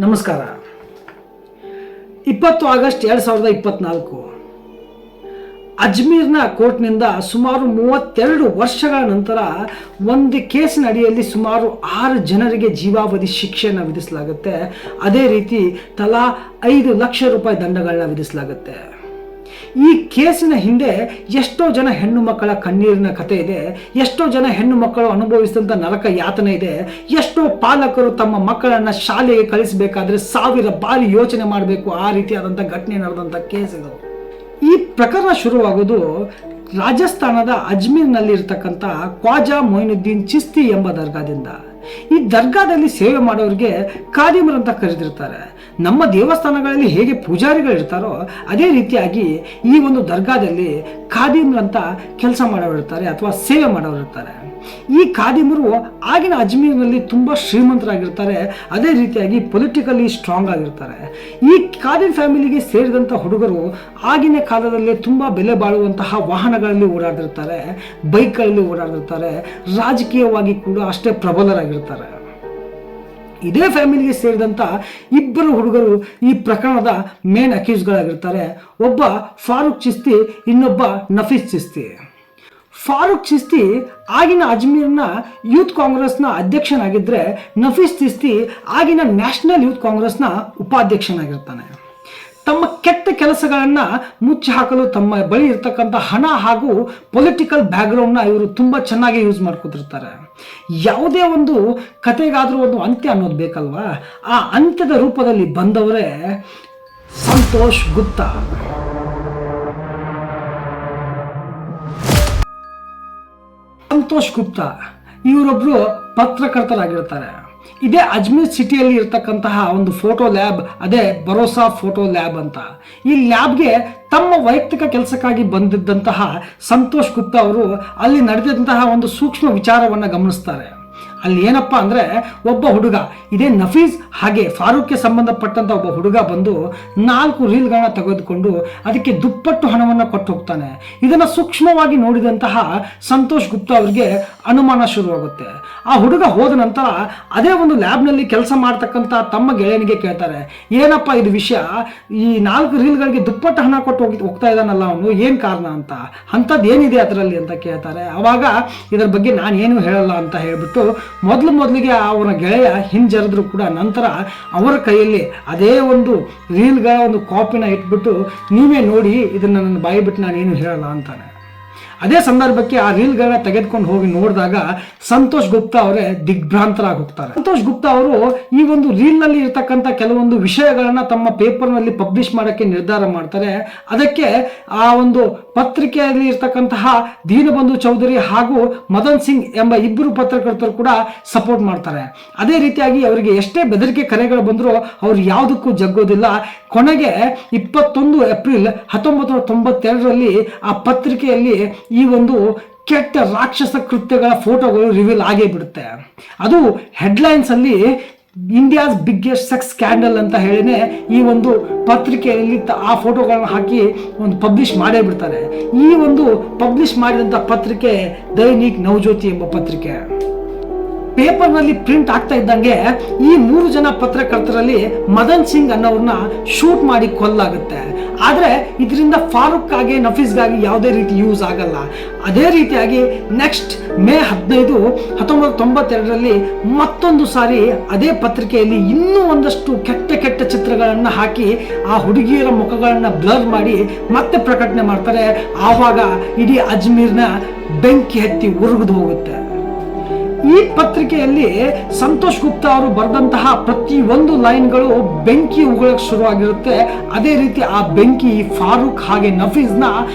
ನಮಸ್ಕಾರ. 20 ಆಗಸ್ಟ್ 2024 ಅಜ್ಮೀರ್ನ ಕೋರ್ಟ್ನಿಂದ ಸುಮಾರು 32 ವರ್ಷಗಳ ನಂತರ ಒಂದು ಕೇಸಿನ ಅಡಿಯಲ್ಲಿ ಸುಮಾರು 6 ಜನರಿಗೆ ಜೀವಾವಧಿ ಶಿಕ್ಷೆಯನ್ನು ವಿಧಿಸಲಾಗುತ್ತೆ. ಅದೇ ರೀತಿ ತಲಾ 5 ಲಕ್ಷ ರೂಪಾಯಿ ದಂಡಗಳನ್ನ ವಿಧಿಸಲಾಗುತ್ತೆ. ಈ ಕೇಸಿನ ಹಿಂದೆ ಎಷ್ಟೋ ಜನ ಹೆಣ್ಣು ಮಕ್ಕಳ ಕಣ್ಣೀರಿನ ಕಥೆ ಇದೆ, ಎಷ್ಟೋ ಜನ ಹೆಣ್ಣು ಮಕ್ಕಳು ಅನುಭವಿಸಿದಂಥ ನರಕ ಯಾತನೆ ಇದೆ, ಎಷ್ಟೋ ಪಾಲಕರು ತಮ್ಮ ಮಕ್ಕಳನ್ನು ಶಾಲೆಗೆ ಕಳಿಸಬೇಕಾದ್ರೆ 1000 ಬಾರಿ ಯೋಚನೆ ಮಾಡಬೇಕು. ಆ ರೀತಿಯಾದಂಥ ಘಟನೆ ನಡೆದಂಥ ಕೇಸ್ ಇದು. ಈ ಪ್ರಕರಣ ಶುರುವಾಗೋದು ರಾಜಸ್ಥಾನದ ಅಜ್ಮೀರ್ನಲ್ಲಿ ಇರ್ತಕ್ಕಂಥ ಖ್ವಾಜಾ ಮೊಯಿನುದ್ದೀನ್ ಚಿಸ್ತಿ ಎಂಬ ದರ್ಗಾದಿಂದ. ಈ ದರ್ಗಾದಲ್ಲಿ ಸೇವೆ ಮಾಡೋರಿಗೆ ಖಾದಿಮರು ಅಂತ ಕರೆದಿರ್ತಾರೆ. ನಮ್ಮ ದೇವಸ್ಥಾನಗಳಲ್ಲಿ ಹೇಗೆ ಪೂಜಾರಿಗಳಿರ್ತಾರೋ ಅದೇ ರೀತಿಯಾಗಿ ಈ ಒಂದು ದರ್ಗಾದಲ್ಲಿ ಖಾದಿಮರು ಅಂತ ಕೆಲಸ ಮಾಡೋರಿರ್ತಾರೆ ಅಥವಾ ಸೇವೆ ಮಾಡೋರಿರ್ತಾರೆ. ಈ ಖಾದಿಮರು ಆಗಿನ ಅಜ್ಮೀರ್ನಲ್ಲಿ ತುಂಬ ಶ್ರೀಮಂತರಾಗಿರ್ತಾರೆ, ಅದೇ ರೀತಿಯಾಗಿ ಪೊಲಿಟಿಕಲಿ ಸ್ಟ್ರಾಂಗ್ ಆಗಿರ್ತಾರೆ. ಈ ಖಾದಿಮ್ ಫ್ಯಾಮಿಲಿಗೆ ಸೇರಿದಂಥ ಹುಡುಗರು ಆಗಿನ ಕಾಲದಲ್ಲಿ ತುಂಬ ಬೆಲೆ ಬಾಳುವಂತಹ ವಾಹನಗಳಲ್ಲಿ ಓಡಾಡಿರ್ತಾರೆ, ಬೈಕ್ಗಳಲ್ಲಿ ಓಡಾಡಿರ್ತಾರೆ, ರಾಜಕೀಯವಾಗಿ ಕೂಡ ಅಷ್ಟೇ ಪ್ರಬಲರಾಗಿರ್ತಾರೆ. ಇದೇ ಫ್ಯಾಮಿಲಿಗೆ ಸೇರಿದಂಥ 2 ಹುಡುಗರು ಈ ಪ್ರಕರಣದ ಮೇನ್ ಅಕ್ಯೂಸ್ಗಳಾಗಿರ್ತಾರೆ. ಒಬ್ಬ ಫಾರೂಕ್ ಚಿಸ್ತಿ, ಇನ್ನೊಬ್ಬ ನಫೀಸ್ ಚಿಸ್ತಿ. ಫಾರೂಕ್ ಚಿಸ್ತಿ ಆಗಿನ ಅಜ್ಮೀರ್ನ ಯೂತ್ ಕಾಂಗ್ರೆಸ್ನ ಅಧ್ಯಕ್ಷನಾಗಿದ್ದರೆ ನಫೀಸ್ ಚಿಸ್ತಿ ಆಗಿನ ನ್ಯಾಷನಲ್ ಯೂತ್ ಕಾಂಗ್ರೆಸ್ನ ಉಪಾಧ್ಯಕ್ಷನಾಗಿರ್ತಾನೆ. ತಮ್ಮ ಕೆಟ್ಟ ಕೆಲಸಗಳನ್ನು ಮುಚ್ಚಿ ಹಾಕಲು ತಮ್ಮ ಬಳಿ ಇರ್ತಕ್ಕಂಥ ಹಣ ಹಾಗೂ ಪೊಲಿಟಿಕಲ್ ಬ್ಯಾಕ್ಗ್ರೌಂಡ್ನ ಇವರು ತುಂಬ ಚೆನ್ನಾಗಿ ಯೂಸ್ ಮಾಡ್ಕೊತಿರ್ತಾರೆ. ಯಾವುದೇ ಒಂದು ಕತೆಗಾದರೂ ಒಂದು ಅಂತ್ಯ ಅನ್ನೋದು ಬೇಕಲ್ವಾ? ಆ ಅಂತ್ಯದ ರೂಪದಲ್ಲಿ ಬಂದವರೇ ಸಂತೋಷ್ ಗುಪ್ತಾ. ಸಂತೋಷ್ ಗುಪ್ತಾ ಇವರೊಬ್ರು ಪತ್ರಕರ್ತರಾಗಿರ್ತಾರೆ. ಇದೇ ಅಜ್ಮೀರ್ ಸಿಟಿಯಲ್ಲಿ ಇರ್ತಕ್ಕಂತಹ ಒಂದು ಫೋಟೋ ಲ್ಯಾಬ್, ಅದೇ ಭರೋಸಾ ಫೋಟೋ ಲ್ಯಾಬ್ ಅಂತ. ಈ ಲ್ಯಾಬ್ಗೆ ತಮ್ಮ ವೈಯಕ್ತಿಕ ಕೆಲಸಕ್ಕಾಗಿ ಬಂದಿದ್ದಂತಹ ಸಂತೋಷ್ ಗುಪ್ತಾ ಅವರು ಅಲ್ಲಿ ನಡೆದಂತಹ ಒಂದು ಸೂಕ್ಷ್ಮ ವಿಚಾರವನ್ನು ಗಮನಿಸ್ತಾರೆ. ಅಲ್ಲಿ ಏನಪ್ಪ ಅಂದರೆ, ಒಬ್ಬ ಹುಡುಗ, ಇದೇ ನಫೀಸ್ ಹಾಗೆ ಫಾರೂಕ್ಗೆ ಸಂಬಂಧಪಟ್ಟಂಥ ಒಬ್ಬ ಹುಡುಗ ಬಂದು 4 ರೀಲ್ಗಳನ್ನ ತೆಗೆದುಕೊಂಡು ಅದಕ್ಕೆ ದುಪ್ಪಟ್ಟು ಹಣವನ್ನು ಕೊಟ್ಟು ಹೋಗ್ತಾನೆ. ಇದನ್ನು ಸೂಕ್ಷ್ಮವಾಗಿ ನೋಡಿದಂತಹ ಸಂತೋಷ್ ಗುಪ್ತಾ ಅವರಿಗೆ ಅನುಮಾನ ಶುರುವಾಗುತ್ತೆ. ಆ ಹುಡುಗ ಹೋದ ನಂತರ ಅದೇ ಒಂದು ಲ್ಯಾಬ್ನಲ್ಲಿ ಕೆಲಸ ಮಾಡ್ತಕ್ಕಂಥ ತಮ್ಮ ಗೆಳೆಯನಿಗೆ ಕೇಳ್ತಾರೆ, ಏನಪ್ಪ ಇದು ವಿಷಯ, ಈ 4 ರೀಲ್ಗಳಿಗೆ ದುಪ್ಪಟ್ಟು ಹಣ ಕೊಟ್ಟು ಹೋಗ್ತಾ ಇದ್ದಾನಲ್ಲ ಅವನು, ಏನು ಕಾರಣ ಅಂತ, ಅಂಥದ್ದು ಏನಿದೆ ಅದರಲ್ಲಿ ಅಂತ ಕೇಳ್ತಾರೆ. ಆವಾಗ ಇದರ ಬಗ್ಗೆ ನಾನು ಏನು ಹೇಳಲ್ಲ ಅಂತ ಹೇಳ್ಬಿಟ್ಟು ಮೊದಲಿಗೆ ಅವರ ಗೆಳೆಯ ಹಿಂಜರಿದ್ರು ಕೂಡ ನಂತರ ಅವರ ಕೈಯಲ್ಲಿ ಅದೇ ಒಂದು ರೀಲ್ಗಳ ಒಂದು ಕಾಪಿನ ಇಟ್ಬಿಟ್ಟು, ನೀವೇ ನೋಡಿ ಇದನ್ನು ನನ್ನ ಬಾಯಿ ಬಿಟ್ಟು ನಾನೇನು ಹೇಳಲ್ಲ ಅಂತಾನೆ. ಅದೇ ಸಂದರ್ಭಕ್ಕೆ ಆ ರೀಲ್ಗಳನ್ನ ತೆಗೆದುಕೊಂಡು ಹೋಗಿ ನೋಡಿದಾಗ ಸಂತೋಷ್ ಗುಪ್ತಾ ಅವರೇ ದಿಗ್ಭ್ರಾಂತರಾಗಿ ಹೋಗ್ತಾರೆ. ಸಂತೋಷ್ ಗುಪ್ತಾ ಅವರು ಈ ಒಂದು ರೀಲ್ನಲ್ಲಿ ಇರ್ತಕ್ಕಂಥ ಕೆಲವೊಂದು ವಿಷಯಗಳನ್ನ ತಮ್ಮ ಪೇಪರ್ನಲ್ಲಿ ಪಬ್ಲಿಷ್ ಮಾಡೋಕ್ಕೆ ನಿರ್ಧಾರ ಮಾಡ್ತಾರೆ. ಅದಕ್ಕೆ ಆ ಒಂದು ಪತ್ರಿಕೆಯಲ್ಲಿ ಇರ್ತಕ್ಕಂತಹ ದೀನಬಂಧು ಚೌಧರಿ ಹಾಗೂ ಮದನ್ ಸಿಂಗ್ ಎಂಬ 2 ಪತ್ರಕರ್ತರು ಕೂಡ ಸಪೋರ್ಟ್ ಮಾಡ್ತಾರೆ. ಅದೇ ರೀತಿಯಾಗಿ ಅವರಿಗೆ ಎಷ್ಟೇ ಬೆದರಿಕೆ ಕರೆಗಳು ಬಂದರೂ ಅವರು ಯಾವುದಕ್ಕೂ ಜಗ್ಗೋದಿಲ್ಲ. ಕೊನೆಗೆ 21 ಏಪ್ರಿಲ್ 1992ರಲ್ಲಿ ಆ ಪತ್ರಿಕೆಯಲ್ಲಿ ಈ ಒಂದು ಕೆಟ್ಟ ರಾಕ್ಷಸ ಕೃತ್ಯಗಳ ಫೋಟೋಗಳು ರಿವೀಲ್ ಆಗೇ ಬಿಡುತ್ತೆ. ಅದು ಹೆಡ್ಲೈನ್ಸ್ ಅಲ್ಲಿ ಇಂಡಿಯಾಸ್ ಬಿಗ್ಗೆಸ್ಟ್ ಸೆಕ್ಸ್ ಸ್ಕ್ಯಾಂಡಲ್ ಅಂತ ಹೇಳಿನೇ ಈ ಒಂದು ಪತ್ರಿಕೆಯಲ್ಲಿ ಆ ಫೋಟೋಗಳನ್ನ ಹಾಕಿ ಒಂದು ಪಬ್ಲಿಷ್ ಮಾಡೇ ಬಿಡ್ತಾರೆ. ಈ ಒಂದು ಪಬ್ಲಿಷ್ ಮಾಡಿದಂಥ ಪತ್ರಿಕೆ ದೈನಿಕ್ ನವಜ್ಯೋತಿ ಎಂಬ ಪತ್ರಿಕೆ. ಪೇಪರ್ನಲ್ಲಿ ಪ್ರಿಂಟ್ ಆಗ್ತಾ ಇದ್ದಂಗೆ ಈ 3 ಜನ ಪತ್ರಕರ್ತರಲ್ಲಿ ಮದನ್ ಸಿಂಗ್ ಅನ್ನೋರನ್ನ ಶೂಟ್ ಮಾಡಿ ಕೊಲ್ಲಾಗುತ್ತೆ. ಆದರೆ ಇದರಿಂದ ಫಾರೂಕ್ ಆಗಿ ನಫೀಸ್ಗಾಗಿ ಯಾವುದೇ ರೀತಿ ಯೂಸ್ ಆಗಲ್ಲ. ಅದೇ ರೀತಿಯಾಗಿ ನೆಕ್ಸ್ಟ್ ಮೇ 15, 1992ರಲ್ಲಿ ಮತ್ತೊಂದು ಸಾರಿ ಅದೇ ಪತ್ರಿಕೆಯಲ್ಲಿ ಇನ್ನೂ ಒಂದಷ್ಟು ಕೆಟ್ಟ ಚಿತ್ರಗಳನ್ನು ಹಾಕಿ ಆ ಹುಡುಗಿಯರ ಮುಖಗಳನ್ನು ಬ್ಲರ್ ಮಾಡಿ ಮತ್ತೆ ಪ್ರಕಟಣೆ ಮಾಡ್ತಾರೆ. ಆವಾಗ ಇಡೀ ಅಜ್ಮೀರ್ನ ಬೆಂಕಿ ಹತ್ತಿ ಉರುಗಿದು ಹೋಗುತ್ತೆ. ಈ ಪತ್ರಿಕೆಯಲ್ಲಿ ಸಂತೋಷ್ ಗುಪ್ತಾ ಅವರು ಬರೆದಂತಹ ಪ್ರತಿಯೊಂದು ಲೈನ್ಗಳು ಬೆಂಕಿ ಉಗುಳಕ್ಕೆ ಶುರುವಾಗಿರುತ್ತೆ. ಅದೇ ರೀತಿ ಆ ಬೆಂಕಿ ಫಾರೂಕ್ ಹಾಗೆ ನಫೀಸ್ನ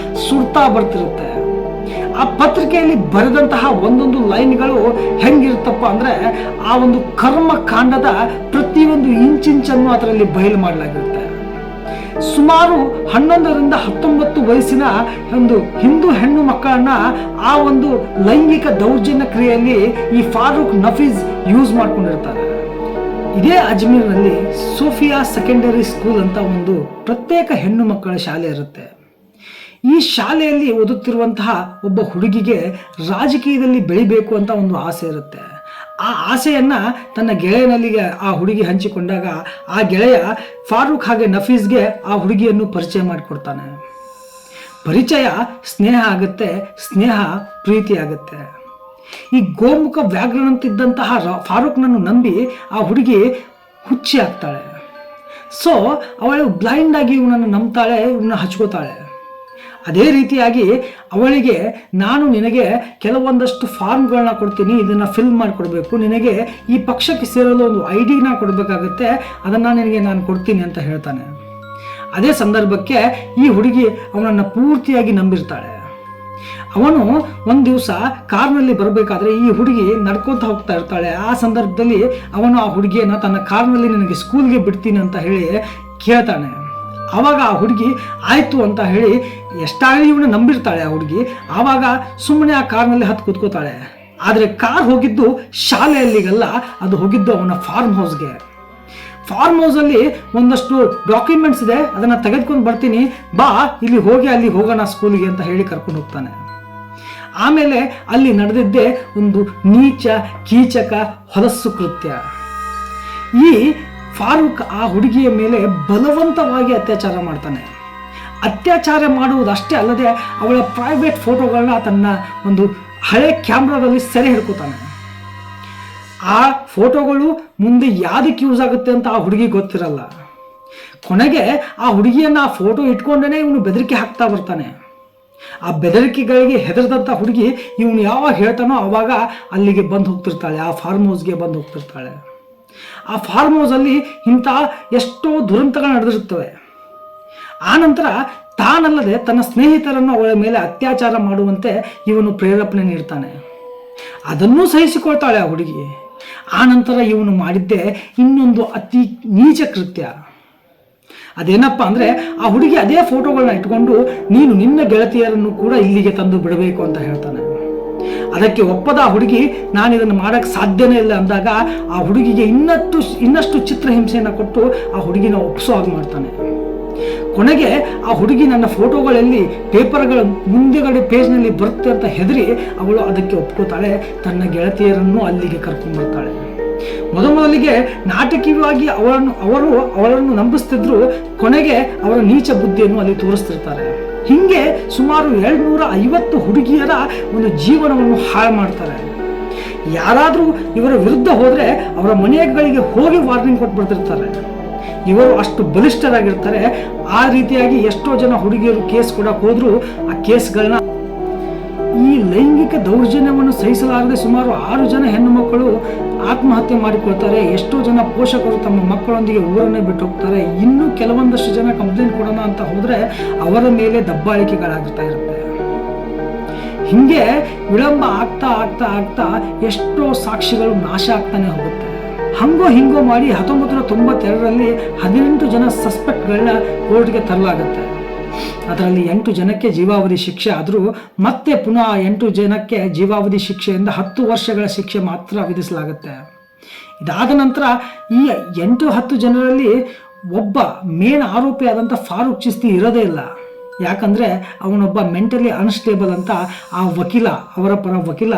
ಸುಡ್ತಾ ಬರ್ತಿರುತ್ತೆ. ಆ ಪತ್ರಿಕೆಯಲ್ಲಿ ಬರೆದಂತಹ ಒಂದೊಂದು ಲೈನ್ಗಳು ಹೆಂಗಿರುತ್ತಪ್ಪ ಅಂದರೆ, ಆ ಒಂದು ಕರ್ಮ ಕಾಂಡದ ಪ್ರತಿಯೊಂದು ಇಂಚಿಂಚನ್ನು ಅದರಲ್ಲಿ ಬಯಲು ಮಾಡಲಾಗಿರುತ್ತೆ. ಸುಮಾರು 11ರಿಂದ 19 ವಯಸ್ಸಿನ ಒಂದು ಹಿಂದೂ ಹೆಣ್ಣು ಮಕ್ಕಳನ್ನ ಆ ಒಂದು ಲೈಂಗಿಕ ದೌರ್ಜನ್ಯ ಕ್ರಿಯೆಯಲ್ಲಿ ಈ ಫಾರೂಕ್ ನಫೀಸ್ ಯೂಸ್ ಮಾಡ್ಕೊಂಡಿರ್ತಾರೆ. ಇದೇ ಅಜ್ಮೀರ್ನಲ್ಲಿ ಸೋಫಿಯಾ ಸೆಕೆಂಡರಿ ಸ್ಕೂಲ್ ಅಂತ ಒಂದು ಪ್ರತ್ಯೇಕ ಹೆಣ್ಣು ಮಕ್ಕಳ ಶಾಲೆ ಇರುತ್ತೆ. ಈ ಶಾಲೆಯಲ್ಲಿ ಓದುತ್ತಿರುವಂತಹ ಒಬ್ಬ ಹುಡುಗಿಗೆ ರಾಜಕೀಯದಲ್ಲಿ ಬೆಳಿಬೇಕು ಅಂತ ಒಂದು ಆಸೆ ಇರುತ್ತೆ. ಆ ಆಸೆಯನ್ನು ತನ್ನ ಗೆಳೆಯನಲ್ಲಿಗೆ ಆ ಹುಡುಗಿ ಹಂಚಿಕೊಂಡಾಗ ಆ ಗೆಳೆಯ ಫಾರೂಕ್ ಹಾಗೆ ನಫೀಸ್ಗೆ ಆ ಹುಡುಗಿಯನ್ನು ಪರಿಚಯ ಮಾಡಿಕೊಡ್ತಾನೆ. ಪರಿಚಯ ಸ್ನೇಹ ಆಗುತ್ತೆ, ಸ್ನೇಹ ಪ್ರೀತಿ ಆಗುತ್ತೆ. ಈ ಗೋಮುಖ ವ್ಯಾಘ್ರನಂತಿದ್ದಂತಹ ಫಾರೂಕ್ನನ್ನು ನಂಬಿ ಆ ಹುಡುಗಿ ಹುಚ್ಚಿ ಆಗ್ತಾಳೆ. ಸೊ ಅವಳು ಬ್ಲೈಂಡ್ ಆಗಿ ಇವನನ್ನು ನಂಬ್ತಾಳೆ, ಇವನ್ನ ಹಚ್ಕೋತಾಳೆ. ಅದೇ ರೀತಿಯಾಗಿ ಅವಳಿಗೆ ನಾನು ನಿನಗೆ ಕೆಲವೊಂದಷ್ಟು ಫಾರ್ಮ್ಗಳನ್ನ ಕೊಡ್ತೀನಿ, ಇದನ್ನು ಫಿಲ್ ಮಾಡಿಕೊಡ್ಬೇಕು, ನಿನಗೆ ಈ ಪಕ್ಷಕ್ಕೆ ಸೇರಲು ಒಂದು ID ಕೊಡಬೇಕಾಗುತ್ತೆ, ಅದನ್ನು ನಿನಗೆ ನಾನು ಕೊಡ್ತೀನಿ ಅಂತ ಹೇಳ್ತಾನೆ. ಅದೇ ಸಂದರ್ಭಕ್ಕೆ ಈ ಹುಡುಗಿ ಅವನನ್ನು ಪೂರ್ತಿಯಾಗಿ ನಂಬಿರ್ತಾಳೆ. ಅವನು ಒಂದು ದಿವಸ ಕಾರ್ನಲ್ಲಿ ಬರಬೇಕಾದ್ರೆ ಈ ಹುಡುಗಿ ನಡ್ಕೊತ ಹೋಗ್ತಾ ಇರ್ತಾಳೆ. ಆ ಸಂದರ್ಭದಲ್ಲಿ ಅವನು ಆ ಹುಡುಗಿಯನ್ನು ತನ್ನ ಕಾರ್ನಲ್ಲಿ ನಿನಗೆ ಸ್ಕೂಲ್ಗೆ ಬಿಡ್ತೀನಿ ಅಂತ ಹೇಳಿ ಕೇಳ್ತಾನೆ. ಆವಾಗ ಆ ಹುಡುಗಿ ಆಯಿತು ಅಂತ ಹೇಳಿ ಎಷ್ಟಾಗಲಿ ಇವನು ನಂಬಿರ್ತಾಳೆ ಆ ಹುಡುಗಿ. ಆವಾಗ ಸುಮ್ಮನೆ ಆ ಕಾರ್ನಲ್ಲಿ ಹತ್ತು ಕೂತ್ಕೋತಾಳೆ. ಆದರೆ ಕಾರ್ ಹೋಗಿದ್ದು ಶಾಲೆಯಲ್ಲಿಗಲ್ಲ, ಅದು ಹೋಗಿದ್ದು ಅವನ ಫಾರ್ಮ್ ಹೌಸ್ಗೆ. ಫಾರ್ಮ್ ಹೌಸಲ್ಲಿ ಒಂದಷ್ಟು ಡಾಕ್ಯುಮೆಂಟ್ಸ್ ಇದೆ, ಅದನ್ನು ತೆಗೆದುಕೊಂಡು ಬರ್ತೀನಿ, ಬಾ ಇಲ್ಲಿ ಹೋಗಿ ಅಲ್ಲಿ ಹೋಗೋಣ ಸ್ಕೂಲಿಗೆ ಅಂತ ಹೇಳಿ ಕರ್ಕೊಂಡು ಹೋಗ್ತಾನೆ. ಆಮೇಲೆ ಅಲ್ಲಿ ನಡೆದಿದ್ದೇ ಒಂದು ನೀಚ ಕೀಚಕ ಹೊಲಸು ಕೃತ್ಯ. ಈ ಫಾರೂಕ್ ಆ ಹುಡುಗಿಯ ಮೇಲೆ ಬಲವಂತವಾಗಿ ಅತ್ಯಾಚಾರ ಮಾಡ್ತಾನೆ. ಅತ್ಯಾಚಾರ ಮಾಡುವುದಷ್ಟೇ ಅಲ್ಲದೆ ಅವಳ ಪ್ರೈವೇಟ್ ಫೋಟೋಗಳನ್ನ ತನ್ನ ಒಂದು ಹಳೆ ಕ್ಯಾಮ್ರಾದಲ್ಲಿ ಸೆರೆ ಹಿಡ್ಕೋತಾನೆ. ಆ ಫೋಟೋಗಳು ಮುಂದೆ ಯಾವುದಕ್ಕೆ ಯೂಸ್ ಆಗುತ್ತೆ ಅಂತ ಆ ಹುಡುಗಿ ಗೊತ್ತಿರಲ್ಲ. ಕೊನೆಗೆ ಆ ಹುಡುಗಿಯನ್ನು ಆ ಫೋಟೋ ಇಟ್ಕೊಂಡೇ ಇವನು ಬೆದರಿಕೆ ಹಾಕ್ತಾ ಬರ್ತಾನೆ. ಆ ಬೆದರಿಕೆಗಳಿಗೆ ಹೆದರ್ದಂಥ ಹುಡುಗಿ ಇವನು ಯಾವಾಗ ಹೇಳ್ತಾನೋ ಆವಾಗ ಅಲ್ಲಿಗೆ ಬಂದು ಹೋಗ್ತಿರ್ತಾಳೆ, ಆ ಫಾರ್ಮ್ ಹೌಸ್ಗೆ ಬಂದು ಹೋಗ್ತಿರ್ತಾಳೆ. ಆ ಫಾರ್ಮ್ ಹೌಸಲ್ಲಿ ಇಂಥ ಎಷ್ಟೋ ದುರಂತಗಳು ನಡೆದಿರುತ್ತವೆ. ಆನಂತರ ತಾನಲ್ಲದೆ ತನ್ನ ಸ್ನೇಹಿತರನ್ನು ಅವಳ ಮೇಲೆ ಅತ್ಯಾಚಾರ ಮಾಡುವಂತೆ ಇವನು ಪ್ರೇರೇಪಣೆ ನೀಡ್ತಾನೆ. ಅದನ್ನೂ ಸಹಿಸಿಕೊಳ್ತಾಳೆ ಆ ಹುಡುಗಿ. ಆನಂತರ ಇವನು ಮಾಡಿದ್ದೆ ಇನ್ನೊಂದು ಅತಿ ನೀಚ ಕೃತ್ಯ. ಅದೇನಪ್ಪ ಅಂದರೆ ಆ ಹುಡುಗಿ ಅದೇ ಫೋಟೋಗಳನ್ನ ಇಟ್ಕೊಂಡು ನೀನು ನಿನ್ನ ಗೆಳತಿಯರನ್ನು ಕೂಡ ಇಲ್ಲಿಗೆ ತಂದು ಬಿಡಬೇಕು ಅಂತ ಹೇಳ್ತಾನೆ. ಅದಕ್ಕೆ ಒಪ್ಪದ ಆ ಹುಡುಗಿ ನಾನು ಇದನ್ನು ಮಾಡೋಕ್ಕೆ ಸಾಧ್ಯನೇ ಇಲ್ಲ ಅಂದಾಗ ಆ ಹುಡುಗಿಗೆ ಇನ್ನಷ್ಟು ಚಿತ್ರಹಿಂಸೆಯನ್ನು ಕೊಟ್ಟು ಆ ಹುಡುಗಿನ ಒಪ್ಪಿಸೋ ಹಾಗೆ ಮಾಡ್ತಾನೆ. ಕೊನೆಗೆ ಆ ಹುಡುಗಿ ನನ್ನ ಫೋಟೋಗಳಲ್ಲಿ ಪೇಪರ್ಗಳ ಮುಂದೆಗಡೆ ಪೇಜ್ನಲ್ಲಿ ಬರುತ್ತೆ ಅಂತ ಹೆದರಿ ಅವಳು ಅದಕ್ಕೆ ಒಪ್ಕೋತಾಳೆ. ತನ್ನ ಗೆಳತಿಯರನ್ನು ಅಲ್ಲಿಗೆ ಕರ್ಕೊಂಡ್ಬರ್ತಾಳೆ. ಮೊದಲಿಗೆ ನಾಟಕೀಯವಾಗಿ ಅವಳನ್ನು ನಂಬಿಸ್ತಿದ್ರು, ಕೊನೆಗೆ ಅವರ ನೀಚ ಬುದ್ಧಿಯನ್ನು ಅಲ್ಲಿ ತೋರಿಸ್ತಿರ್ತಾರೆ. ಹೀಗೆ ಸುಮಾರು 250 ಹುಡುಗಿಯರ ಒಂದು ಜೀವನವನ್ನು ಹಾಳು ಮಾಡ್ತಾರೆ. ಯಾರಾದರೂ ಇವರ ವಿರುದ್ಧ ಹೋದರೆ ಅವರ ಮನೆಗಳಿಗೆ ಹೋಗಿ ವಾರ್ನಿಂಗ್ ಕೊಟ್ಬಿಡ್ತಿರ್ತಾರೆ. ಇವರು ಅಷ್ಟು ಬಲಿಷ್ಠರಾಗಿರ್ತಾರೆ. ಆ ರೀತಿಯಾಗಿ ಎಷ್ಟೋ ಜನ ಹುಡುಗಿಯರು ಕೇಸ್ ಕೊಡಕ್ಕೆ ಹೋದ್ರು ಆ ಕೇಸ್ಗಳನ್ನ ಈ ಲೈಂಗಿಕ ದೌರ್ಜನ್ಯವನ್ನು ಸಹಿಸಲಾರದೆ ಸುಮಾರು 6 ಜನ ಹೆಣ್ಣು ಮಕ್ಕಳು ಆತ್ಮಹತ್ಯೆ ಮಾಡಿಕೊಳ್ತಾರೆ. ಎಷ್ಟೋ ಜನ ಪೋಷಕರು ತಮ್ಮ ಮಕ್ಕಳೊಂದಿಗೆ ಊರನ್ನೇ ಬಿಟ್ಟು ಹೋಗ್ತಾರೆ. ಇನ್ನೂ ಕೆಲವೊಂದಷ್ಟು ಜನ ಕಂಪ್ಲೇಂಟ್ ಕೊಡೋಣ ಅಂತ ಹೋದರೆ ಅವರ ಮೇಲೆ ದಬ್ಬಾಳಿಕೆಗಳಾಗ್ತಾ ಇರುತ್ತೆ. ಹೀಗೆ ವಿಳಂಬ ಆಗ್ತಾ ಆಗ್ತಾ ಆಗ್ತಾ ಎಷ್ಟೋ ಸಾಕ್ಷಿಗಳು ನಾಶ ಆಗ್ತಾನೆ ಹೋಗುತ್ತೆ. ಹಂಗೋ ಹಿಂಗೋ ಮಾಡಿ 1992ರಲ್ಲಿ 18 ಜನ ಸಸ್ಪೆಕ್ಟ್ಗಳನ್ನ ಕೋರ್ಟ್ಗೆ ತರಲಾಗುತ್ತೆ. ಅದರಲ್ಲಿ 8 ಜನಕ್ಕೆ ಜೀವಾವಧಿ ಶಿಕ್ಷೆ ಆದರೂ ಮತ್ತೆ ಪುನಃ 8 ಜನಕ್ಕೆ ಜೀವಾವಧಿ ಶಿಕ್ಷೆಯಿಂದ 10 ವರ್ಷಗಳ ಶಿಕ್ಷೆ ಮಾತ್ರ ವಿಧಿಸಲಾಗುತ್ತೆ. ಇದಾದ ನಂತರ ಈ 8-10 ಜನರಲ್ಲಿ ಒಬ್ಬ ಮೇನ್ ಆರೋಪಿ ಆದಂಥ ಫಾರೂಕ್ ಚಿಸ್ತಿ ಇರೋದೇ ಇಲ್ಲ. ಯಾಕಂದರೆ ಅವನೊಬ್ಬ ಮೆಂಟಲಿ ಅನ್ಸ್ಟೇಬಲ್ ಅಂತ ಆ ವಕೀಲ, ಅವರ ಪರ ವಕೀಲ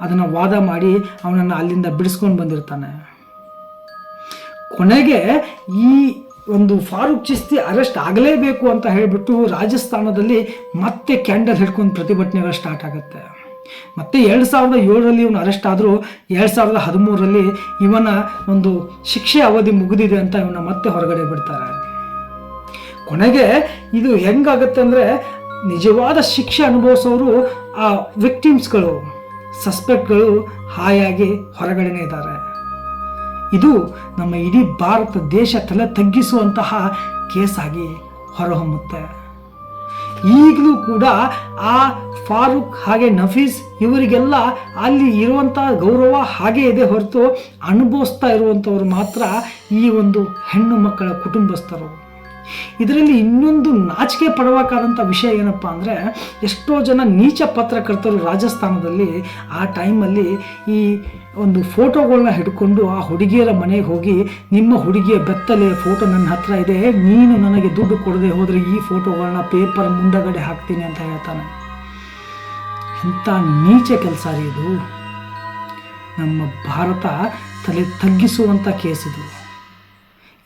ಅದನ್ನು ವಾದ ಮಾಡಿ ಅವನನ್ನು ಅಲ್ಲಿಂದ ಬಿಡಿಸ್ಕೊಂಡು ಬಂದಿರ್ತಾನೆ. ಕೊನೆಗೆ ಈ ಒಂದು ಫಾರೂಕ್ ಚಿಸ್ತಿ ಅರೆಸ್ಟ್ ಆಗಲೇಬೇಕು ಅಂತ ಹೇಳಿಬಿಟ್ಟು ರಾಜಸ್ಥಾನದಲ್ಲಿ ಮತ್ತೆ ಕ್ಯಾಂಡಲ್ ಹಿಡ್ಕೊಂಡು ಪ್ರತಿಭಟನೆಗಳು ಸ್ಟಾರ್ಟ್ ಆಗುತ್ತೆ. ಮತ್ತೆ 2007ರಲ್ಲಿ ಇವನು ಅರೆಸ್ಟ್ ಆದರೂ 2013ರಲ್ಲಿ ಇವನ ಒಂದು ಶಿಕ್ಷೆ ಅವಧಿ ಮುಗಿದಿದೆ ಅಂತ ಇವನ್ನ ಮತ್ತೆ ಹೊರಗಡೆ ಬಿಡ್ತಾರೆ. ಕೊನೆಗೆ ಇದು ಹೆಂಗಾಗುತ್ತೆ ಅಂದರೆ ನಿಜವಾದ ಶಿಕ್ಷೆ ಅನುಭವಿಸೋರು ಆ ವಿಕ್ಟಿಮ್ಸ್ಗಳು, ಸಸ್ಪೆಕ್ಟ್ಗಳು ಹಾಯಾಗಿ ಹೊರಗಡೆನೇ ಇದ್ದಾರೆ. ಇದು ನಮ್ಮ ಇಡೀ ಭಾರತ ದೇಶ ತಲೆ ತಗ್ಗಿಸುವಂತಹ ಕೇಸಾಗಿ ಹೊರಹೊಮ್ಮುತ್ತೆ. ಈಗಲೂ ಕೂಡ ಆ ಫಾರೂಕ್ ಹಾಗೆ ನಫೀಸ್ ಇವರಿಗೆಲ್ಲ ಅಲ್ಲಿ ಇರುವಂಥ ಗೌರವ ಹಾಗೇ ಇದೆ ಹೊರತು ಅನುಭವಿಸ್ತಾ ಇರುವಂಥವ್ರು ಮಾತ್ರ ಈ ಒಂದು ಹೆಣ್ಣು ಮಕ್ಕಳ ಕುಟುಂಬಸ್ಥರು. ಇದರಲ್ಲಿ ಇನ್ನೊಂದು ನಾಚಿಕೆ ಪಡಬೇಕಾದಂಥ ವಿಷಯ ಏನಪ್ಪ ಅಂದರೆ, ಎಷ್ಟೋ ಜನ ನೀಚ ಪತ್ರಕರ್ತರು ರಾಜಸ್ಥಾನದಲ್ಲಿ ಆ ಟೈಮಲ್ಲಿ ಈ ಒಂದು ಫೋಟೋಗಳನ್ನ ಹಿಡ್ಕೊಂಡು ಆ ಹುಡುಗಿಯರ ಮನೆಗೆ ಹೋಗಿ, ನಿಮ್ಮ ಹುಡುಗಿಯ ಬೆತ್ತಲೆ ಫೋಟೋ ನನ್ನ ಹತ್ರ ಇದೆ, ನೀನು ನನಗೆ ದುಡ್ಡು ಕೊಡದೆ ಹೋದರೆ ಈ ಫೋಟೋಗಳನ್ನ ಪೇಪರ್ ಮುಂದಗಡೆ ಹಾಕ್ತೀನಿ ಅಂತ ಹೇಳ್ತಾನೆ. ಎಂಥ ನೀಚ ಕೆಲಸ ರೀ ಇದು. ನಮ್ಮ ಭಾರತ ತಲೆ ತಗ್ಗಿಸುವಂಥ ಕೇಸ್ ಇದು.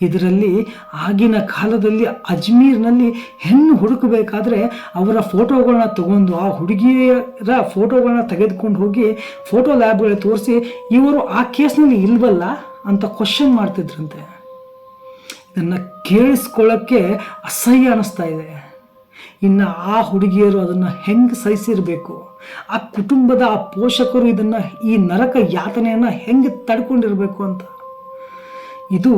ಇದರಲ್ಲಿ ಆಗಿನ ಕಾಲದಲ್ಲಿ ಅಜ್ಮೀರ್ನಲ್ಲಿ ಹೆಣ್ಣು ಹುಡುಕಬೇಕಾದ್ರೆ ಅವರ ಫೋಟೋಗಳನ್ನ ತಗೊಂಡು ಆ ಹುಡುಗಿಯರ ಫೋಟೋಗಳನ್ನ ತೆಗೆದುಕೊಂಡು ಹೋಗಿ ಫೋಟೋ ಲ್ಯಾಬ್ಗಳಿಗೆ ತೋರಿಸಿ ಇವರು ಆ ಕೇಸ್ನಲ್ಲಿ ಇಲ್ವಲ್ಲ ಅಂತ ಕ್ವಶನ್ ಮಾಡ್ತಿದ್ರಂತೆ. ಇದನ್ನು ಕೇಳಿಸ್ಕೊಳ್ಳೋಕ್ಕೆ ಅಸಹ್ಯ ಅನ್ನಿಸ್ತಾ ಇದೆ. ಇನ್ನು ಆ ಹುಡುಗಿಯರು ಅದನ್ನು ಹೆಂಗೆ ಸಹಿಸಿರಬೇಕು, ಆ ಕುಟುಂಬದ ಆ ಪೋಷಕರು ಇದನ್ನು ಈ ನರಕ ಯಾತನೆಯನ್ನು ಹೆಂಗೆ ತಡ್ಕೊಂಡಿರಬೇಕು ಅಂತ. ಇದು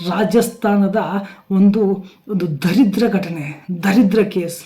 ರಾಜಸ್ಥಾನದ ಒಂದು ದರಿದ್ರ ಘಟನೆ, ದರಿದ್ರ ಕೇಸ್.